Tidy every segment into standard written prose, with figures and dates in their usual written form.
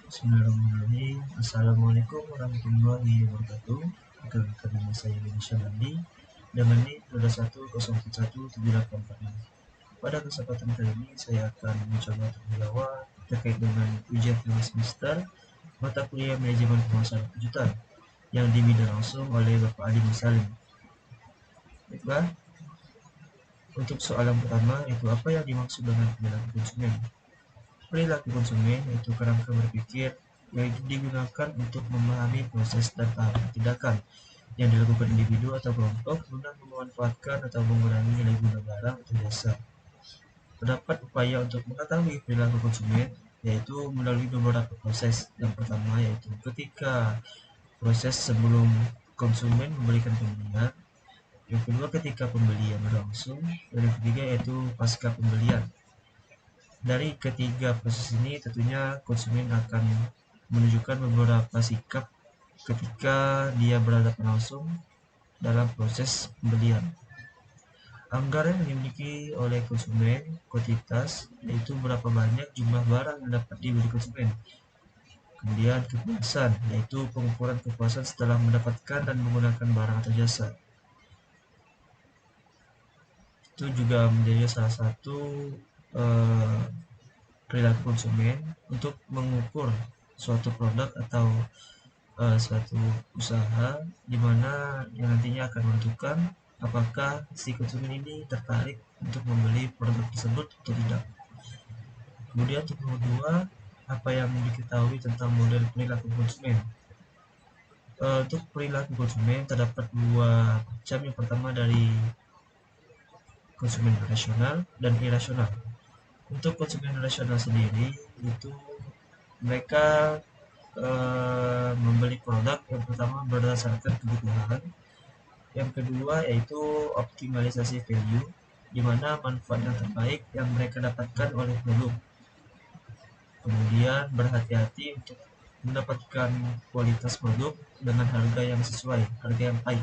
Bismillahirrahmanirrahim. Assalamualaikum warahmatullahi wabarakatuh. Perkenalkan nama saya Denny Syabandi dengan NIM 210417846. Pada kesempatan kali ini saya akan mencoba untuk menjawab terkait dengan ujian tengah semester mata kuliah manajemen pemasaran kejutan yang dibimbing langsung oleh Bapak Adi Musalim. Baiklah, untuk soalan pertama itu apa yang dimaksud dengan perilaku konsumen? Perilaku konsumen yaitu kerangka berpikir yang digunakan untuk memahami proses dan tahapan tindakan yang dilakukan individu atau kelompok guna memanfaatkan atau mengurangi nilai guna barang atau jasa. Terdapat upaya untuk mengetahui perilaku konsumen yaitu melalui beberapa proses. Yang pertama yaitu ketika proses sebelum konsumen memberikan pembelian, yang kedua ketika pembelian berlangsung, dan yang ketiga yaitu pasca pembelian. Dari ketiga proses ini tentunya konsumen akan menunjukkan beberapa sikap ketika dia berhadapan langsung dalam proses pembelian. Anggaran yang dimiliki oleh konsumen, kuantitas, yaitu berapa banyak jumlah barang yang dapat dibeli konsumen. Kemudian kepuasan, yaitu pengukuran kepuasan setelah mendapatkan dan menggunakan barang atau jasa. Itu juga menjadi salah satu perilaku konsumen untuk mengukur suatu produk atau suatu usaha di mana yang nantinya akan menentukan apakah si konsumen ini tertarik untuk membeli produk tersebut atau tidak. Kemudian untuk nomor 2, apa yang diketahui tentang model perilaku konsumen? Untuk perilaku konsumen terdapat dua macam. Yang pertama dari konsumen rasional dan irasional. Untuk konsumen rasional sendiri itu mereka membeli produk yang pertama berdasarkan kebutuhan, yang kedua yaitu optimalisasi value, di mana manfaat yang terbaik yang mereka dapatkan oleh produk. Kemudian berhati-hati untuk mendapatkan kualitas produk dengan harga yang sesuai, harga yang baik.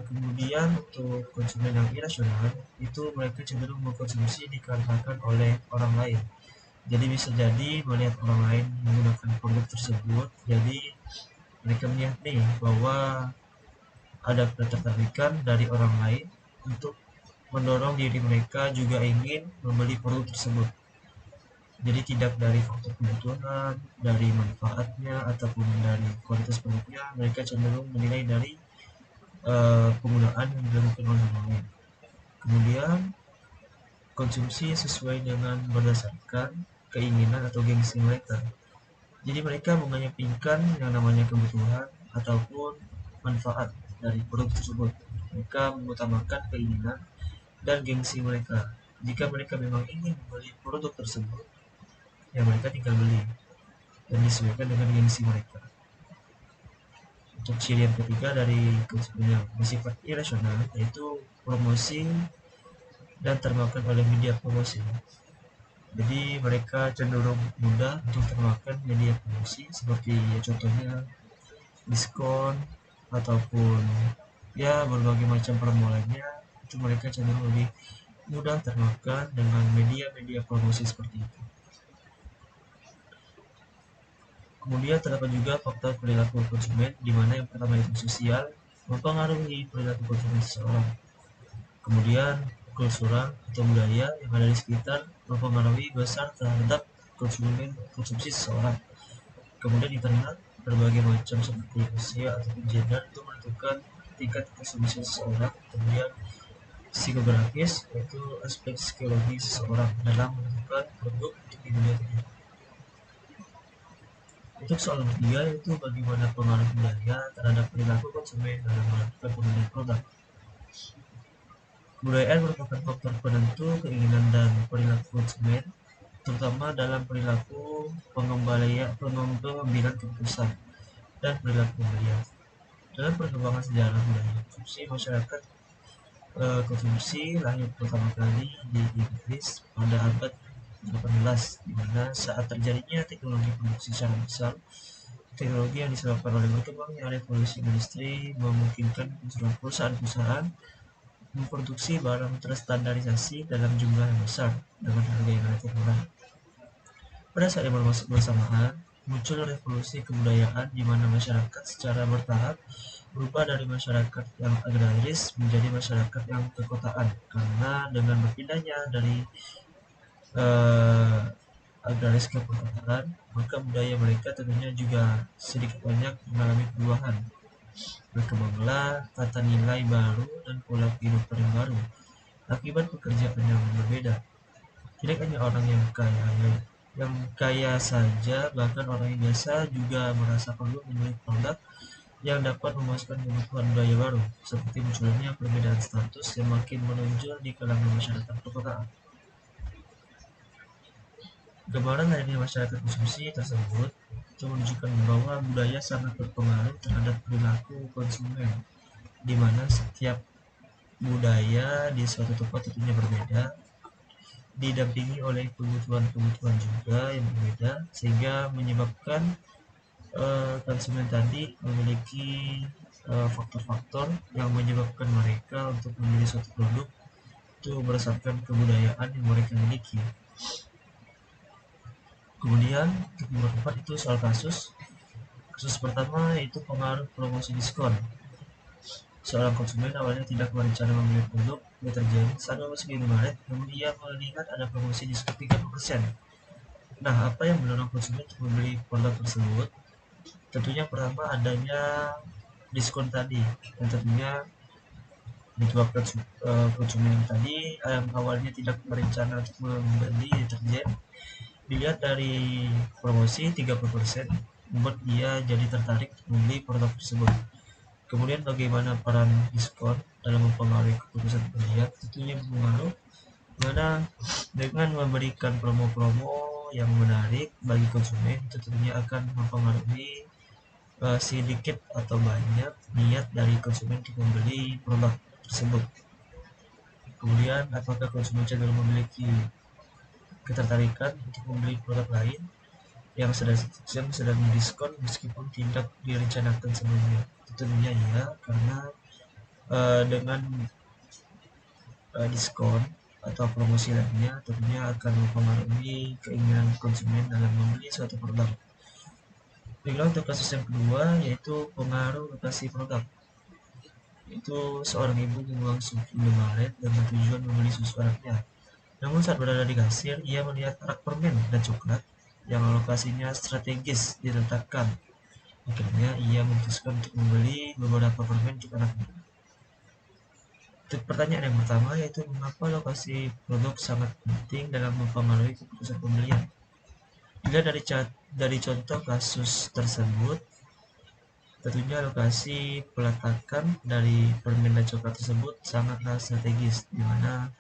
Kemudian untuk konsumen yang irasional itu mereka cenderung mengkonsumsi dikarenakan oleh orang lain. Jadi bisa jadi melihat orang lain menggunakan produk tersebut, jadi mereka melihat nih bahwa ada ketertarikan dari orang lain untuk mendorong diri mereka juga ingin membeli produk tersebut. Jadi tidak dari faktor kebutuhan, dari manfaatnya ataupun dari kualitas produknya, mereka cenderung menilai dari penggunaan yang dilakukan oleh orang lain. Kemudian konsumsi sesuai dengan berdasarkan keinginan atau gengsi mereka. Jadi mereka mengenyapkan yang namanya kebutuhan ataupun manfaat dari produk tersebut. Mereka mengutamakan keinginan dan gengsi mereka. Jika mereka memang ingin membeli produk tersebut, ya mereka tinggal beli dan disesuaikan dengan gengsi mereka. Untuk ciri yang ketiga dari konsumen yang bersifat irasional yaitu promosi dan termakan oleh media promosi. Jadi mereka cenderung mudah untuk termakan media promosi seperti ya contohnya diskon ataupun ya berbagai macam promo lainnya. Itu mereka cenderung lebih mudah termakan dengan media-media promosi seperti itu. Kemudian terdapat juga faktor perilaku konsumen, di mana yang pertama itu sosial mempengaruhi perilaku konsumen seseorang. Kemudian kultural atau budaya yang ada di sekitar mempengaruhi besar terhadap konsumsi seseorang. Kemudian internal berbagai macam seperti usia atau gender itu menentukan tingkat konsumsi seseorang. Kemudian psikografis yaitu aspek psikologi seseorang dalam menentukan produk untuk dibeli. Untuk soal ketiga yaitu bagaimana pengaruh budaya terhadap perilaku konsumen dalam melakukan pembelian produk. Kebudayaan merupakan faktor penentu keinginan dan perilaku konsumen, terutama dalam perilaku pengambilan keputusan dan perilaku pembelian. Dalam perkembangan sejarah budaya konsumsi masyarakat konsumsi lahir pertama kali di Inggris pada abad 18, di mana saat terjadinya teknologi produksi secara massal, teknologi yang disebabkan oleh berkembangnya revolusi industri memungkinkan perusahaan-perusahaan memproduksi barang terstandarisasi dalam jumlah yang besar dengan harga yang relatif murah. Pada saat yang bersamaan, muncul revolusi kebudayaan di mana masyarakat secara bertahap berubah dari masyarakat yang agraris menjadi masyarakat yang kekotaan. Karena dengan berpindahnya dari eh, agraris ke perkotaan, maka budaya mereka tentunya juga sedikit banyak mengalami perubahan. Berkembanglah tata nilai baru dan pola kehidupan yang baru akibat pekerjaan yang berbeda. Tidak hanya orang yang kaya saja, bahkan orang yang biasa juga merasa perlu memiliki produk yang dapat memuaskan kebutuhan budaya baru, seperti munculnya perbedaan status yang makin menonjol di kalangan masyarakat perkotaan. Gambaran lahirnya masyarakat konsumsi tersebut itu menunjukkan bahwa budaya sangat berpengaruh terhadap perilaku konsumen, di mana setiap budaya di suatu tempat tentunya berbeda, didampingi oleh kebutuhan-kebutuhan juga yang berbeda, sehingga menyebabkan konsumen tadi memiliki faktor-faktor yang menyebabkan mereka untuk memilih suatu produk itu berdasarkan kebudayaan yang mereka miliki. Kemudian untuk nomor 4 itu soal kasus pertama yaitu pengaruh promosi diskon. Seorang konsumen awalnya tidak berencana membeli produk deterjen saat memasuki Indomaret, namun ia melihat ada promosi diskon 30%. Nah, apa yang mendorong konsumen untuk membeli produk tersebut? Tentunya pertama adanya diskon tadi, yang tentunya menyebabkan konsumen tadi yang awalnya tidak berencana untuk membeli deterjen, dilihat dari promosi 30% membuat dia jadi tertarik untuk membeli produk tersebut. Kemudian bagaimana peran diskon dalam mempengaruhi keputusan pembelian? Tentunya berpengaruh, mana dengan memberikan promo-promo yang menarik bagi konsumen itu tentunya akan mempengaruhi sedikit atau banyak niat dari konsumen untuk membeli produk tersebut. Kemudian apakah konsumen cenderung memiliki ketertarikan untuk membeli produk lain yang sedang diskon meskipun tidak direncanakan sebelumnya? Tentunya iya, karena dengan diskon atau promosi lainnya tentunya akan mempengaruhi keinginan konsumen dalam membeli suatu produk. Baiklah, untuk kasus yang kedua yaitu pengaruh lokasi produk. Itu seorang ibu membuang susu Indomaret dengan tujuan membeli susu anaknya. Namun saat berada di kasir, ia melihat rak permen dan coklat yang lokasinya strategis diletakkan. Akhirnya ia memutuskan untuk membeli beberapa permen untuk anaknya. Untuk pertanyaan yang pertama yaitu mengapa lokasi produk sangat penting dalam mempengaruhi keputusan pembelian. Dilihat dari contoh kasus tersebut, tentunya lokasi peletakan dari permen dan coklat tersebut sangatlah strategis, di mana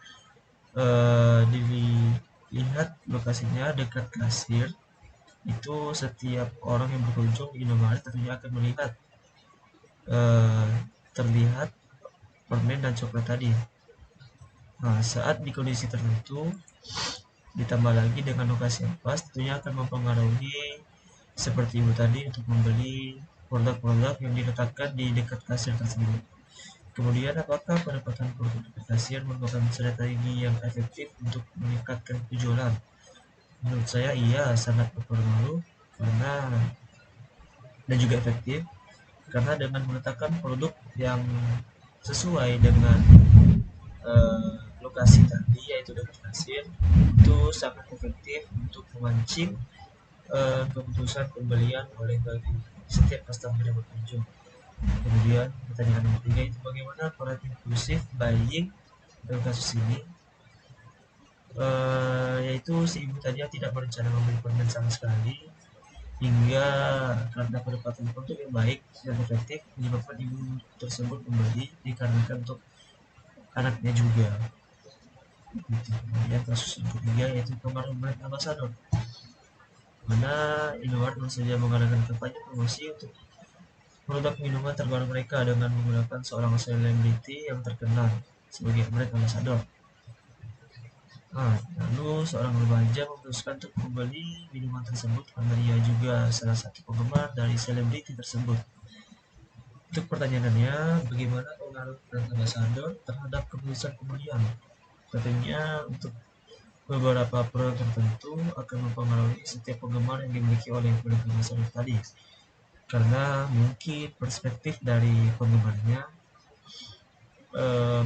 dilihat lokasinya dekat kasir, itu setiap orang yang berkunjung di Indomaret tentunya akan melihat terlihat permen dan coklat tadi. Nah, saat di kondisi tertentu ditambah lagi dengan lokasi yang pas, tentunya akan mempengaruhi seperti ibu tadi untuk membeli produk-produk yang diletakkan di dekat kasir tersebut. Kemudian, apakah pendapatan produk dekat kasir merupakan strategi yang efektif untuk meningkatkan penjualan? Menurut saya iya, sangat berpengaruh karena dan juga efektif, karena dengan meletakkan produk yang sesuai dengan lokasi tadi yaitu dekat kasir, itu sangat efektif untuk memancing keputusan pembelian oleh bagi setiap customer yang berkunjung. Kemudian pertanyaan nomor 3 itu bagaimana peran impulsif buying dalam kasus ini? Yaitu si ibu tadi tidak berencana membeli permen sama sekali, hingga karena pendapatan produk yang baik dan efektif menyebabkan ibu tersebut membeli dikarenakan untuk anaknya juga. Kemudian kasus yang ketiga yaitu pengaruh brand ambassador, mana Indomaret baru saja mengadakan kampanye promosi untuk produk minuman terbaru mereka dengan menggunakan seorang selebriti yang terkenal sebagai brand ambassador. Nah, lalu seorang remaja memutuskan untuk membeli minuman tersebut karena ia juga salah satu penggemar dari selebriti tersebut. Untuk pertanyaannya, bagaimana pengaruh brand ambassador terhadap keputusan pembelian? Tentunya untuk beberapa produk tertentu akan mempengaruhi setiap penggemar yang dimiliki oleh brand ambassador tadi, karena mungkin perspektif dari penggemarnya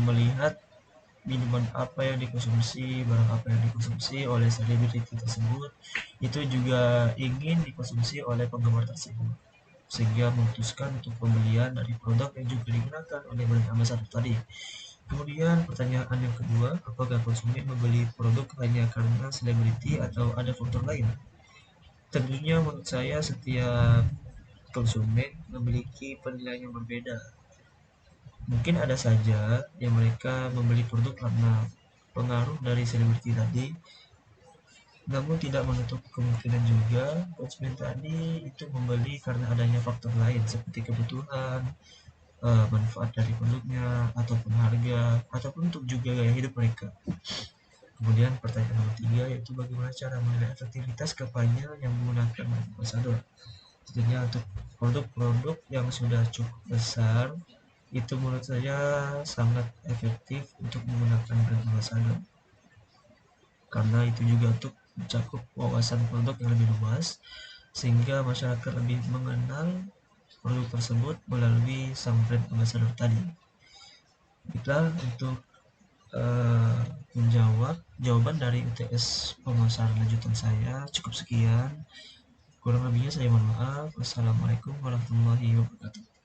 melihat minuman apa yang dikonsumsi, barang apa yang dikonsumsi oleh selebriti tersebut itu juga ingin dikonsumsi oleh penggemar tersebut, sehingga memutuskan untuk pembelian dari produk yang juga digunakan oleh brand ambassador tadi. Kemudian pertanyaan yang kedua, apakah konsumen membeli produk hanya karena selebriti atau ada faktor lain? Tentunya menurut saya setiap konsumen memiliki penilaian yang berbeda. Mungkin ada saja yang mereka membeli produk karena pengaruh dari selebriti tadi, namun tidak menutup kemungkinan juga konsumen tadi itu membeli karena adanya faktor lain seperti kebutuhan, manfaat dari produknya, ataupun harga, ataupun untuk juga gaya hidup mereka. Kemudian pertanyaan nomor tiga yaitu bagaimana cara menilai efektivitas kampanye yang menggunakan ambassador. Tentunya untuk produk-produk yang sudah cukup besar itu menurut saya sangat efektif untuk menggunakan brand ambassador, karena itu juga untuk mencakup wawasan produk yang lebih luas sehingga masyarakat lebih mengenal produk tersebut melalui sang brand ambassador tadi. Kita untuk eh, menjawab jawaban dari UTS pemasaran lanjutan saya cukup sekian. Kurang lebihnya saya mohon maaf. Wassalamualaikum warahmatullahi wabarakatuh.